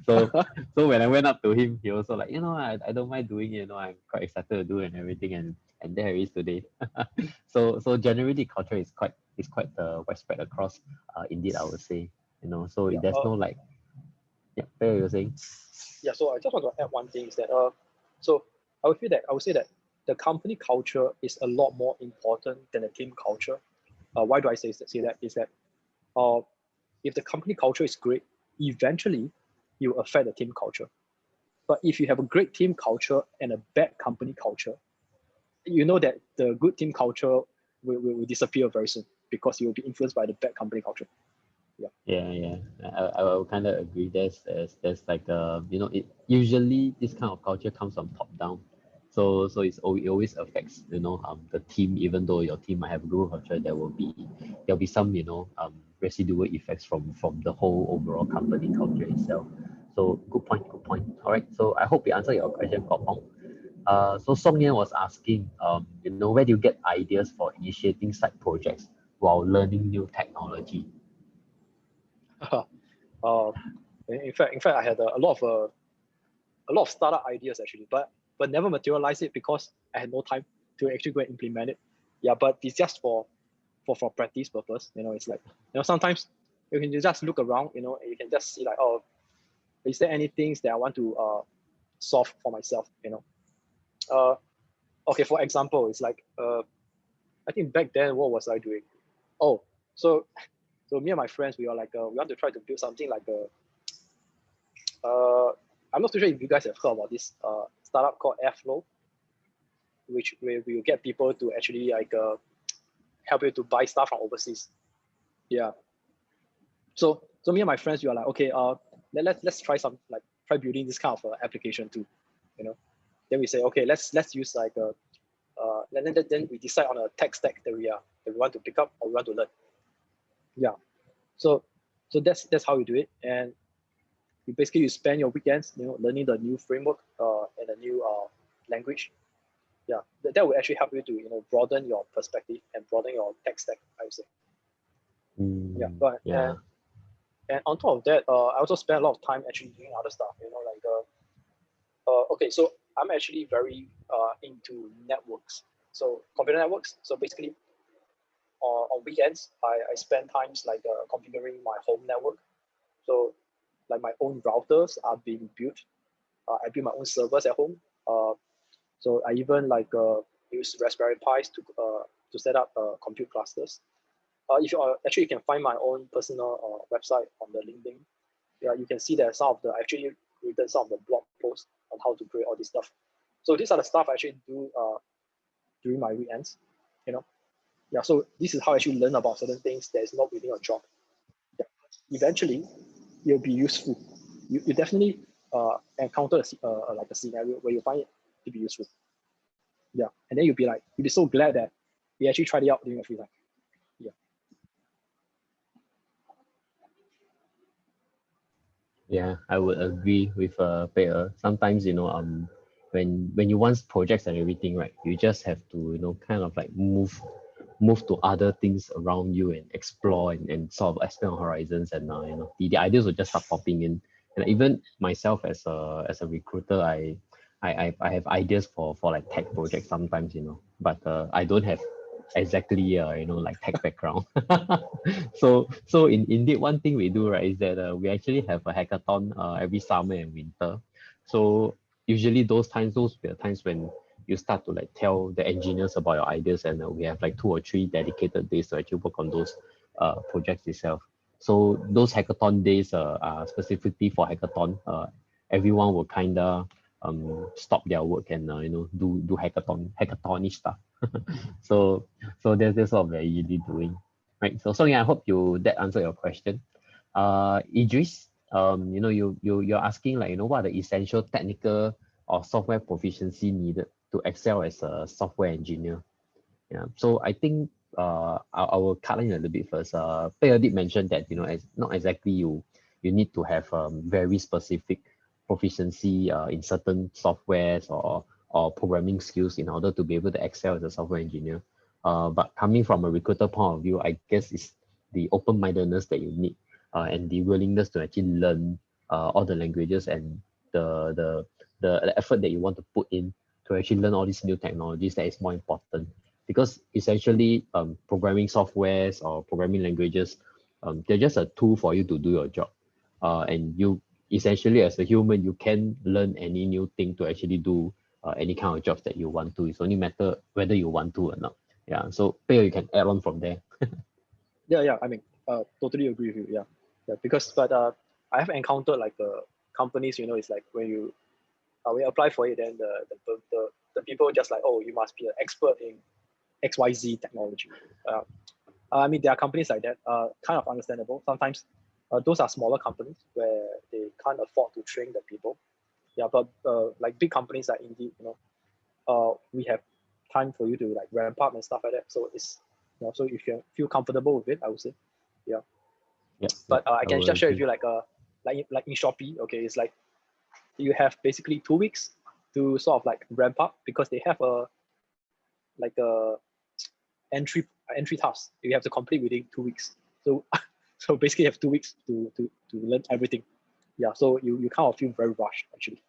so when I went up to him, he also like, I don't mind doing it, I'm quite excited to do it and everything, and there he is today. so generally culture is quite widespread across Indeed, I would say. you know. So Yeah, there's no like, yeah, Pear, you're saying? yeah. So I just want to add one thing is that so I would say that the company culture is a lot more important than the team culture. Why do I say that? Is that if the company culture is great, eventually you affect the team culture. But if you have a great team culture and a bad company culture, you know that the good team culture will disappear very soon because you will be influenced by the bad company culture. Yeah. I will kind of agree. There's like you know, it usually this kind of culture comes from top down. So it always affects, you know, the team. Even though your team might have a good culture, there'll be some, you know, residual effects from the whole overall company culture itself. So good point, good point. All right. So I hope we answered your question, Kok Hong. So Song Yan was asking, you know, where do you get ideas for initiating side projects while learning new technology? uh, in fact, I had a lot of startup ideas actually, but never materialized it because I had no time to actually go and implement it. Yeah, but it's just for practice purpose. You know, it's like, you know, sometimes you can just look around, you know, and you can just see like, oh, is there any things that I want to solve for myself? You know, okay, for example, it's like I think back then, what was I doing? Oh, so me and my friends, we are like we want to try to build something like a I'm not too sure if you guys have heard about this startup called Airflow, which where we will get people to actually like help you to buy stuff from overseas. Yeah. So me and my friends, we are like, okay, let's try try building this kind of application too, you know. Then we say, okay, let's use like a then we decide on a tech stack that we want to pick up or we want to learn. Yeah. So that's how we do it, and you spend your weekends, you know, learning the new framework and the new language. Yeah, that will actually help you to, you know, broaden your perspective and broaden your tech stack, I would say. Yeah, but Yeah. and on top of that, I also spend a lot of time actually doing other stuff. You know, like okay, so I'm actually very into networks, so computer networks. So basically, on weekends, I spend times like configuring my home network. So like my own routers are being built. I build my own servers at home. So I even like use Raspberry Pis to set up compute clusters. If you actually, you can find my own personal website on the LinkedIn. Yeah, you can see that some of the I actually written some of the blog posts on how to create all this stuff. So these are the stuff I actually do during my weekends. You know, yeah. So this is how I actually learn about certain things that is not within your job. Yeah. Eventually, it'll be useful. You definitely encounter like a scenario where you find it to be useful. Yeah, and then you'll be so glad that you actually tried it out during your free time. Yeah. Yeah, I would agree with Peter. Sometimes, you know, when you want projects and everything, right, you just have to, you know, kind of like move to other things around you and explore and sort of expand horizons, and you know, the ideas will just start popping in. And even myself as a recruiter, I have ideas for like tech projects sometimes, you know, but I don't have exactly you know, like tech background. So indeed, one thing we do, right, is that we actually have a hackathon every summer and winter. So usually those were times when you start to like tell the engineers about your ideas, and we have like 2 or 3 dedicated days to actually work on those projects itself. So those hackathon days are specifically for hackathon. Everyone will kind of stop their work and you know, do hackathonish stuff. so that's what we're usually doing, right? So yeah, I hope that answered your question. Idris, you know, you're asking, like, you know, what are the essential technical or software proficiency needed to excel as a software engineer? Yeah, so I think I will cut in a little bit first. Peter did mention that, you know, as not exactly you need to have very specific proficiency in certain softwares or programming skills in order to be able to excel as a software engineer. But coming from a recruiter point of view, I guess it's the open-mindedness that you need, and the willingness to actually learn all the languages, and the effort that you want to put in to actually learn all these new technologies that is more important. Because essentially, programming softwares or programming languages They're just a tool for you to do your job. And you essentially, as a human, you can learn any new thing to actually do any kind of jobs that you want to. It's only matter whether you want to or not. Yeah. So Pei, you can add on from there. Yeah. I mean, totally agree with you. Yeah. Because I have encountered like companies. It's like when you apply for it, then the people just like, oh, you must be an expert in XYZ technology. I mean, there are companies like that. Kind of understandable. Sometimes those are smaller companies where they can't afford to train the people. Yeah, but like big companies like Indeed, we have time for you to like ramp up and stuff like that. So it's so if you feel comfortable with it, I would say, yeah. Yeah. But I can will just share with agree. you like in Shopee, okay, it's like you have basically 2 weeks to sort of like ramp up because they have a entry task you have to complete within 2 weeks. So so basically you have 2 weeks to learn everything. Yeah, so you kind of feel very rushed actually.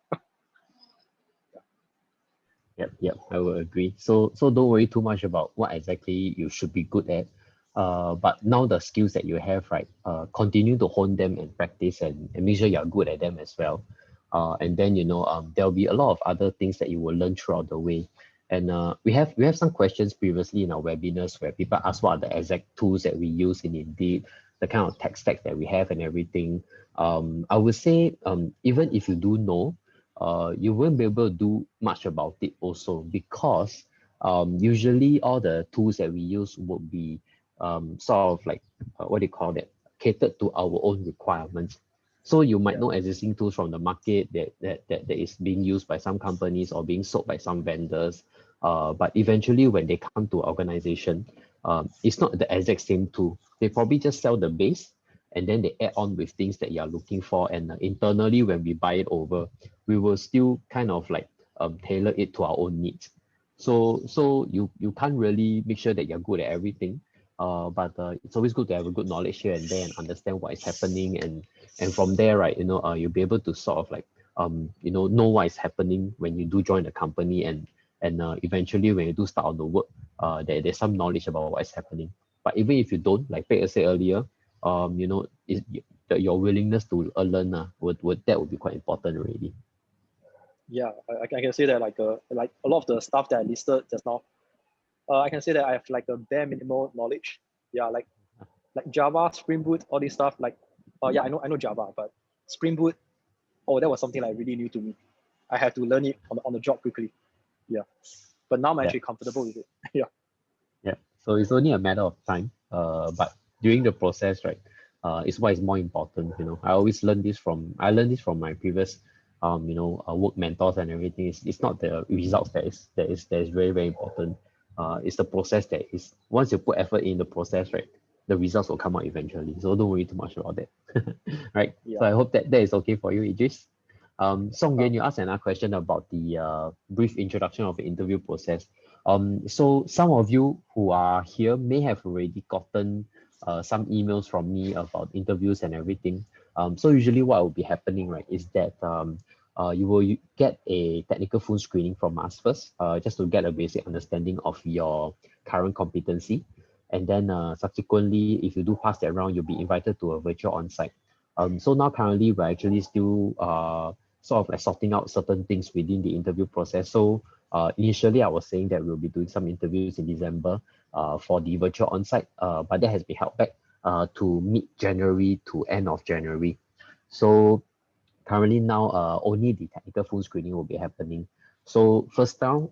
Yep, I will agree. So don't worry too much about what exactly you should be good at. But now the skills that you have, right? Continue to hone them and practice and make sure you're good at them as well. And then there'll be a lot of other things that you will learn throughout the way. And we have some questions previously in our webinars where people ask what are the exact tools that we use in Indeed, the kind of tech stack that we have and everything. I would say even if you do know, you won't be able to do much about it also because usually all the tools that we use would be sort of like what do you call that, catered to our own requirements. So you might know existing tools from the market that is being used by some companies or being sold by some vendors. But eventually when they come to organization, it's not the exact same tool. They probably just sell the base and then they add on with things that you are looking for. And internally, when we buy it over, we will still kind of like tailor it to our own needs. So you can't really make sure that you're good at everything. But it's always good to have a good knowledge here and there and understand what is happening, and from there, right, you'll be able to sort of like know what is happening when you do join the company, and eventually when you do start on the work, there's some knowledge about what is happening. But even if you don't, like Pei said earlier, your willingness to learn that would be quite important already. Yeah, I can say that like a lot of the stuff that I listed just now, I can say that I have like a bare minimal knowledge. Yeah, like Java, Spring Boot, all this stuff. Like, yeah, I know Java, but Spring Boot, oh, that was something like really new to me. I had to learn it on the job quickly. Yeah, but now I'm actually comfortable with it. Yeah. So it's only a matter of time. But during the process, right, is what is more important. I always learned this from my previous work mentors and everything. It's not the results that is very, very important. It's the process that is, once you put effort in the process, right, the results will come out eventually. So don't worry too much about that. Right. Yeah. So I hope that is okay for you, Idris. Song Yuan, you asked another question about the brief introduction of the interview process. So some of you who are here may have already gotten some emails from me about interviews and everything. So usually what will be happening, right, is that you will get a technical phone screening from us first, just to get a basic understanding of your current competency. And then subsequently, if you do pass that round, you'll be invited to a virtual on-site. So now currently we're actually still sort of like sorting out certain things within the interview process. So initially I was saying that we'll be doing some interviews in December for the virtual on-site, but that has been held back to mid-January to end of January. So currently now only the technical phone screening will be happening. So first round,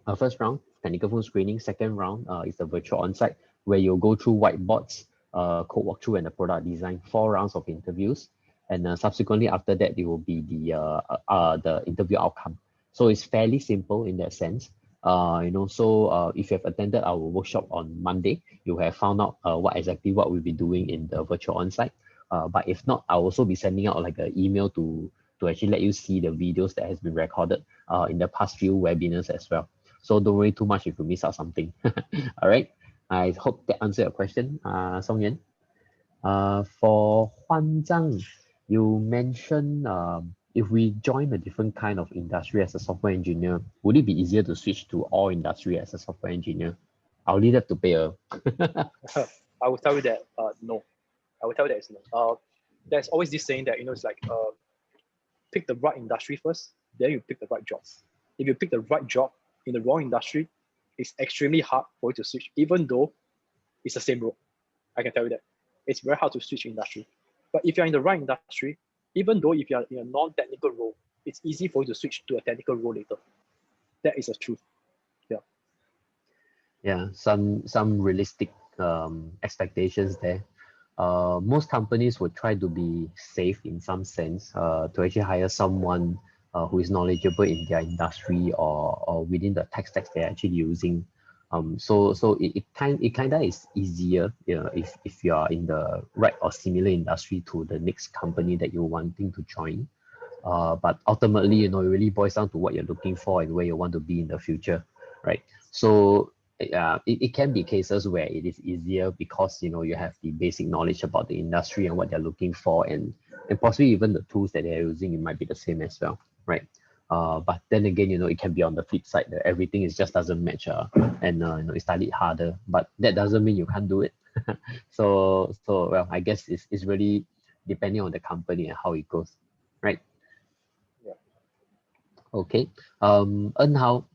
technical phone screening. Second round is the virtual on-site where you'll go through whiteboards, code walkthrough, and the product design. 4 rounds of interviews, and subsequently after that it will be the interview outcome. So it's fairly simple in that sense. So if you have attended our workshop on Monday, you have found out what we'll be doing in the virtual on-site. But if not, I'll also be sending out like an email to actually let you see the videos that has been recorded in the past few webinars as well. So don't worry too much if you miss out something. All right. I hope that answered your question, Song Yuan. For Huan Zhang, you mentioned if we join a different kind of industry as a software engineer, would it be easier to switch to all industry as a software engineer? I'll leave that to Pei. I will tell you that no. I will tell you that it's no. There's always this saying that, it's like, pick the right industry first, then you pick the right job. If you pick the right job in the wrong industry, it's extremely hard for you to switch, even though it's the same role. I can tell you that. It's very hard to switch industry. But if you're in the right industry, even though if you're in a non-technical role, it's easy for you to switch to a technical role later. That is the truth. Yeah, some realistic expectations there. Most companies would try to be safe in some sense, to actually hire someone who is knowledgeable in their industry or within the tech stacks they're actually using. So it kind of is easier, if you are in the right or similar industry to the next company that you're wanting to join. But ultimately, it really boils down to what you're looking for and where you want to be in the future, right? So it can be cases where it is easier because you have the basic knowledge about the industry and what they're looking for, and possibly even the tools that they're using, it might be the same as well, right? But then again, it can be on the flip side that everything just doesn't match, and it's slightly harder, but that doesn't mean you can't do it. So well, I guess it's really depending on the company and how it goes, right? Okay. En Hao,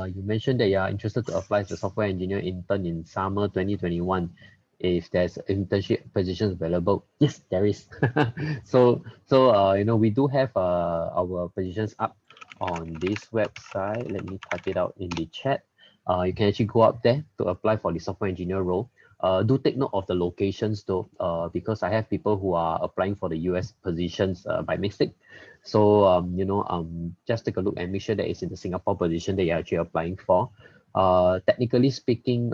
you mentioned that you are interested to apply as a software engineer intern in summer 2021. If there's internship positions available, yes, there is. So we do have our positions up on this website. Let me type it out in the chat. You can actually go up there to apply for the software engineer role. Do take note of the locations though, because I have people who are applying for the US positions by mistake. So just take a look and make sure that it's in the Singapore position that you're actually applying for. Technically speaking,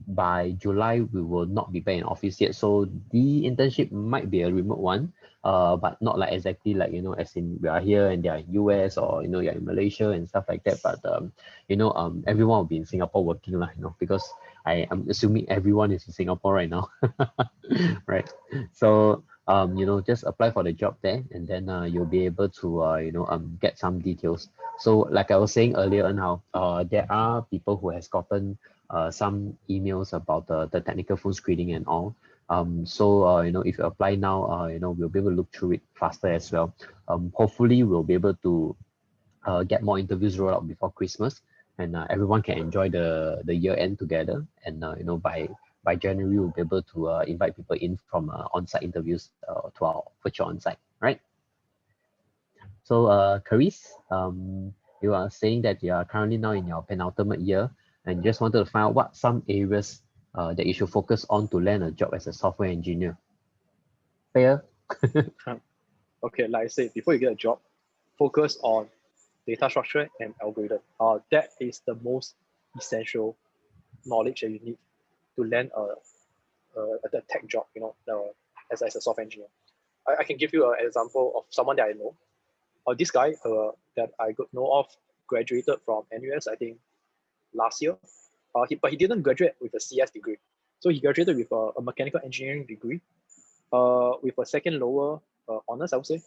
by July we will not be back in office yet, so the internship might be a remote one, but not like exactly like as in we are here and they are in US, or you're in Malaysia and stuff like that. But everyone will be in Singapore working because I am assuming everyone is in Singapore right now. Right? So just apply for the job there, and then you'll be able to get some details. So like I was saying earlier now, there are people who has gotten some emails about the technical phone screening and all. So if you apply now, we'll be able to look through it faster as well. Hopefully we'll be able to get more interviews rolled out before Christmas, and everyone can enjoy the year end together. And by January we'll be able to invite people in from on-site interviews to our virtual on-site, right? So Caris, you are saying that you are currently now in your penultimate year, and just wanted to find out what some areas that you should focus on to land a job as a software engineer. Fair? Okay, like I said, before you get a job, focus on data structure and algorithm. That is the most essential knowledge that you need to land a tech job, as a software engineer. I can give you an example of someone that I know. This guy that I know of graduated from NUS, I think, last year. But he didn't graduate with a CS degree. So he graduated with a mechanical engineering degree, with a second lower honors, I would say.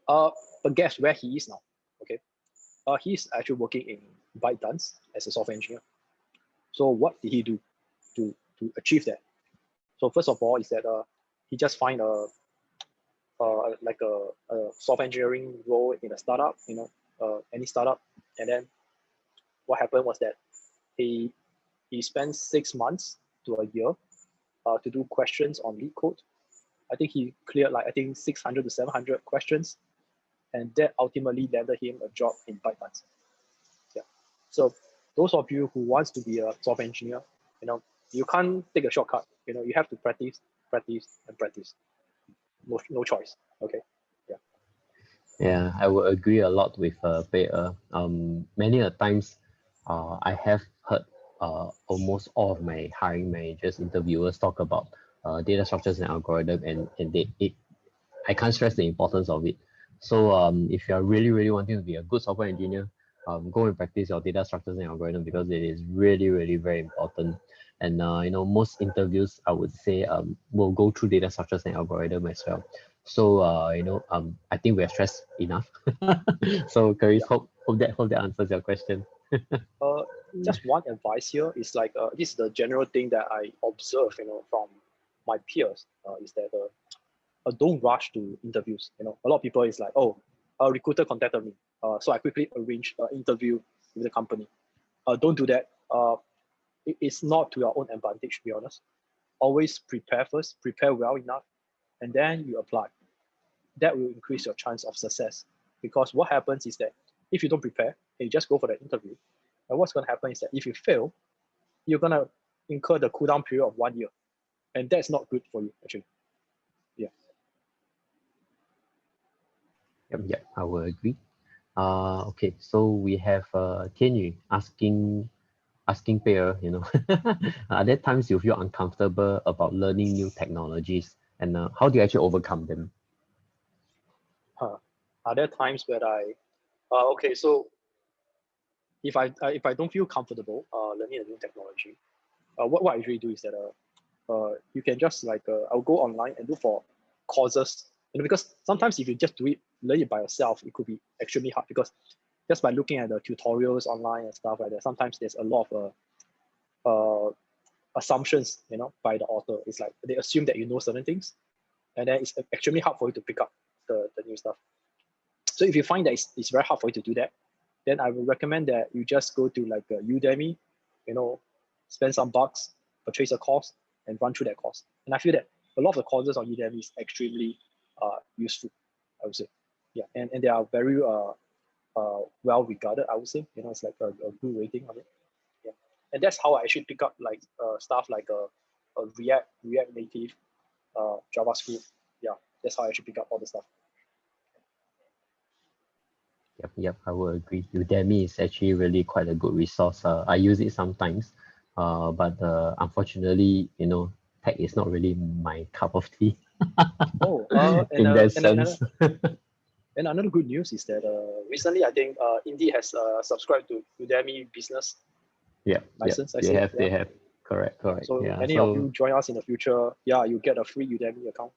But guess where he is now? Okay, he's actually working in ByteDance as a software engineer. So what did he do to achieve that? So first of all, is that he just find a software engineering role in a startup, any startup, and then what happened was that he spent 6 months to a year to do questions on lead code. I think he cleared 600 to 700 questions, and that ultimately landed him a job in ByteDance. Yeah. So those of you who wants to be a software engineer, you can't take a shortcut. You have to practice, and practice. No choice. Okay. Yeah. Yeah, I would agree a lot with Pei. Many a times, I have heard almost all of my hiring managers, interviewers talk about data structures and algorithm, and I can't stress the importance of it. So if you are really wanting to be a good software engineer, go and practice your data structures and algorithm, because it is really very important. And most interviews, I would say, will go through data structures and algorithm as well. So I think we have stressed enough. So Caris, hope that answers your question. Just one advice here is this is the general thing that I observe, from my peers is that don't rush to interviews. A lot of people is like, oh, a recruiter contacted me, so I quickly arrange an interview with the company. Don't do that. It's not to your own advantage, to be honest. Always prepare first, prepare well enough, and then you apply. That will increase your chance of success. Because what happens is that if you don't prepare and you just go for the interview, and what's going to happen is that if you fail, you're going to incur the cooldown period of 1 year. And that's not good for you, actually. Yeah. Yep, I will agree. Okay, so we have Tianyu asking Pear, are there times you feel uncomfortable about learning new technologies, and how do you actually overcome them? Are there times where okay, so if I don't feel comfortable learning a new technology, what I usually do is that you can just I'll go online and look for courses, because sometimes if you just learn it by yourself, it could be extremely hard, because just by looking at the tutorials online and stuff like that, sometimes there's a lot of assumptions, by the author. It's like they assume that you know certain things, and then it's extremely hard for you to pick up the new stuff. So if you find that it's very hard for you to do that, then I would recommend that you just go to like Udemy, spend some bucks, purchase a course, and run through that course. And I feel that a lot of the courses on Udemy is extremely useful, I would say. Yeah, and they are very well regarded, I would say. It's like a good rating on it. Yeah, and that's how I actually pick up like stuff like React Native, JavaScript. Yeah, that's how I actually pick up all the stuff. Yep, I will agree. Udemy is actually really quite a good resource. I use it sometimes, but unfortunately, tech is not really my cup of tea. Oh, in that sense. And another good news is that recently I think Indeed has subscribed to Udemy Business license. They have. Correct. So yeah, any of you join us in the future, you get a free Udemy account.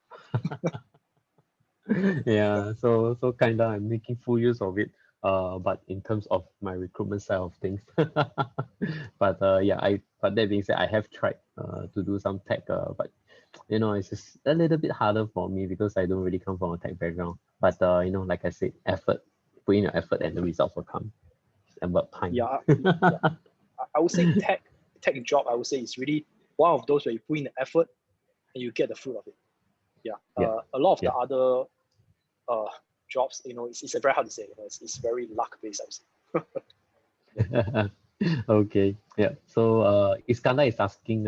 Yeah, so kinda I'm making full use of it. But in terms of my recruitment side of things. But but that being said, I have tried to do some tech, but it's just a little bit harder for me because I don't really come from a tech background. But like I said, put in your effort and the results will come. It's about time. Yeah. I would say tech job, I would say, is really one of those where you put in the effort and you get the fruit of it. A lot of the other jobs, it's very hard to say. It's very luck based, I would say. Okay. Yeah. So Iskandar is asking,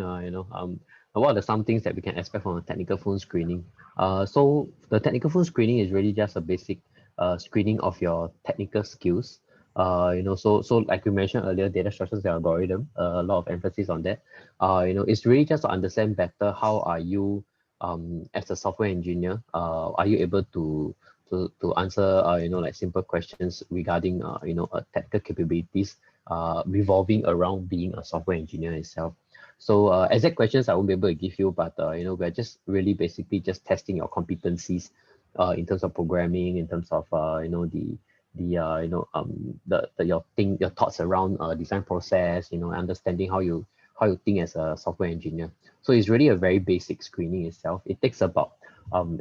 what are some things that we can expect from a technical phone screening? So the technical phone screening is really just a basic screening of your technical skills. So like we mentioned earlier, data structures and algorithm, a lot of emphasis on that. It's really just to understand better how are you as a software engineer, are you able to answer like simple questions regarding technical capabilities revolving around being a software engineer itself. So exact questions I won't be able to give you, but we're just really basically just testing your competencies in terms of programming, in terms of your thoughts around design process, understanding how you think as a software engineer. So it's really a very basic screening itself. It takes about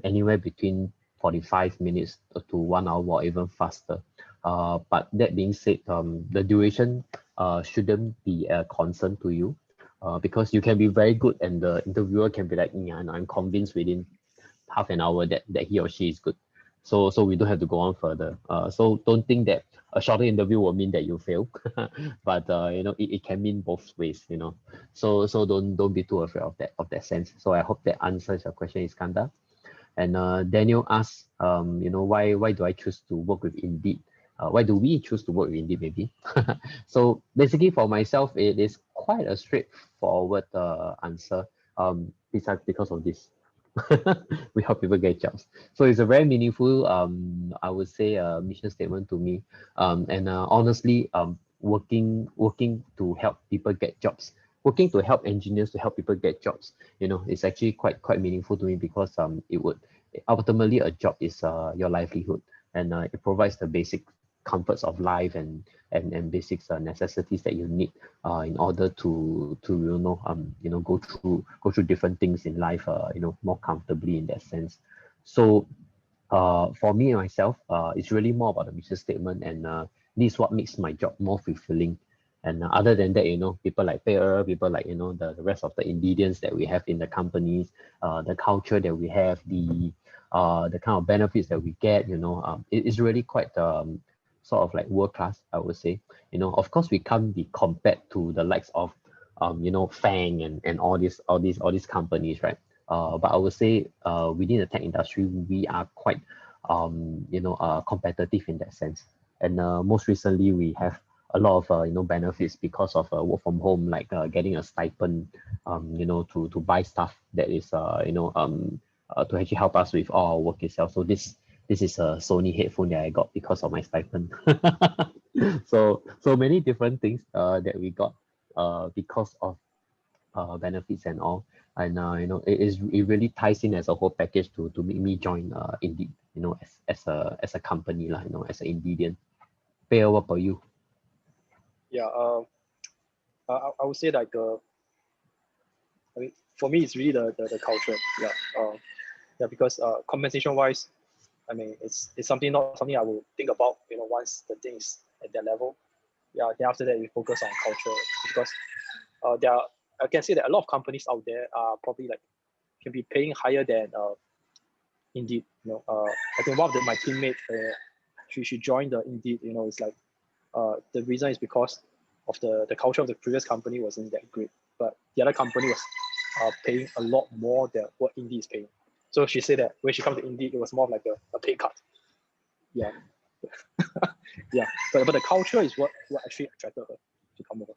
anywhere between 45 minutes to 1 hour or even faster. But that being said, the duration shouldn't be a concern to you because you can be very good and the interviewer can be like, yeah, I'm convinced within half an hour that he or she is good. So we don't have to go on further. So don't think that a shorter interview will mean that you fail, but it can mean both ways. So don't be too afraid of that sense. So I hope that answers your question, Iskandar. And Daniel asks, why do I choose to work with Indeed? Why do we choose to work with Indeed, maybe? So basically for myself, it is quite a straightforward answer. Besides because of this. We help people get jobs. So it's a very meaningful, I would say, mission statement to me. And honestly, working to help people get jobs, working to help engineers to help people get jobs, it's actually quite meaningful to me because it would ultimately a job is your livelihood, and it provides the basic comforts of life and basic necessities that you need in order to go through different things in life more comfortably in that sense. So for me myself, it's really more about the mission statement, and this is what makes my job more fulfilling. And other than that, people like Peer, people like the rest of the Indeedians that we have in the companies, the culture that we have, the kind of benefits that we get, it is really quite sort of like world class, I would say. Of course we can't be compared to the likes of Fang and all these companies, right? But I would say within the tech industry, we are quite competitive in that sense. And most recently, we have a lot of benefits because of work from home, like getting a stipend, to buy stuff that is to actually help us with all our work itself. So this is a Sony headphone that I got because of my stipend. So many different things that we got because of benefits and all. And it really ties in as a whole package to make me join Indeed, as a company lah, as an Indeedian. Pay, what about you? Yeah, I would say like I mean, for me it's really the culture. Yeah, because compensation wise, I mean it's something not something I will think about once the thing is at that level. Yeah, then after that we focus on culture, because there are, I can say that a lot of companies out there are probably like can be paying higher than Indeed. I think one of my teammates, she joined the Indeed. It's like the reason is because of the culture of the previous company wasn't that great, but the other company was paying a lot more than what Indeed is paying. So she said that when she comes to Indeed, it was more like a pay cut. Yeah. Yeah, but the culture is what actually attracted her to come over.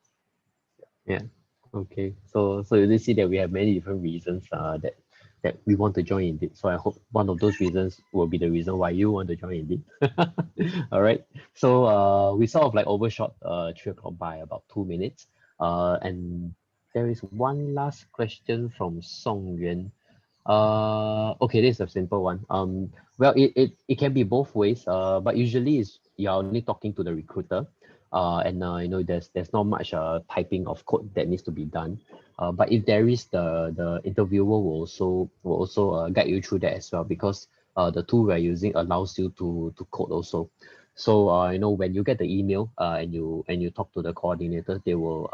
Yeah. Okay. So you see that we have many different reasons that we want to join Indeed. So I hope one of those reasons will be the reason why you want to join Indeed. All right. So we sort of like overshot 3 o'clock by about 2 minutes. And there is one last question from Song Yuan. Okay, this is a simple one. Well, it can be both ways. But usually is you're only talking to the recruiter. And there's not much typing of code that needs to be done. But if there is, the interviewer will also guide you through that as well, because the tool we're using allows you to code also. So when you get the email and you talk to the coordinator, they will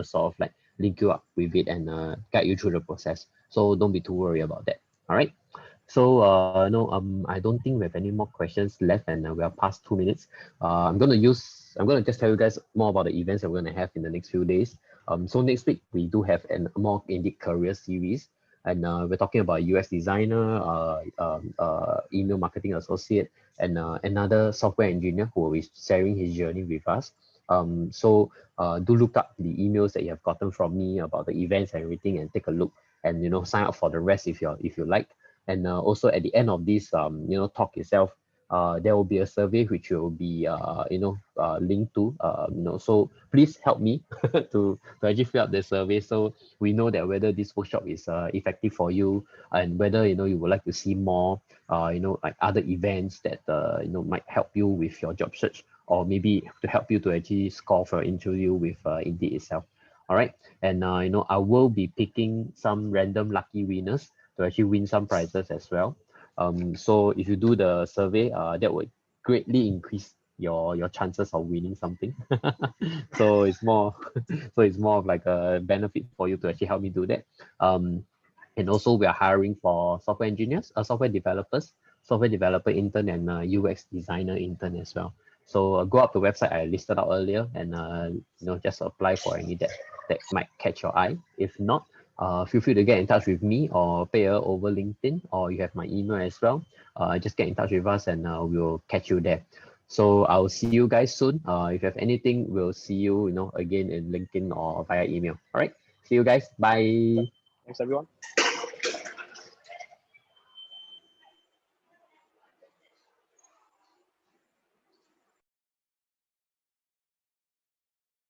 sort of like link you up with it and guide you through the process. So don't be too worried about that. All right. So no, I don't think we have any more questions left, and we are past 2 minutes. I'm gonna just tell you guys more about the events that we're gonna have in the next few days. So next week we do have a more Indeed career series, and we're talking about UX designer, email marketing associate, and another software engineer who will be sharing his journey with us. So do look up the emails that you have gotten from me about the events and everything, and take a look, and sign up for the rest if you like. And also at the end of this talk itself, there will be a survey which will be linked to, so please help me to actually fill up the survey, so we know that whether this workshop is effective for you, and whether you would like to see more like other events that might help you with your job search, or maybe to help you to actually score for an interview with Indeed itself. All right. And I will be picking some random lucky winners to actually win some prizes as well. So if you do the survey, that would greatly increase your chances of winning something. So it's more of like a benefit for you to actually help me do that. And also we are hiring for software engineers, software developers, software developer intern, and UX designer intern as well. So go up the website I listed out earlier, and just apply for any that might catch your eye. If not, feel free to get in touch with me or Peer over LinkedIn, or you have my email as well. Just get in touch with us, and we'll catch you there. So I'll see you guys soon. If you have anything, we'll see you, again in LinkedIn or via email. All right. See you guys. Bye. Thanks everyone.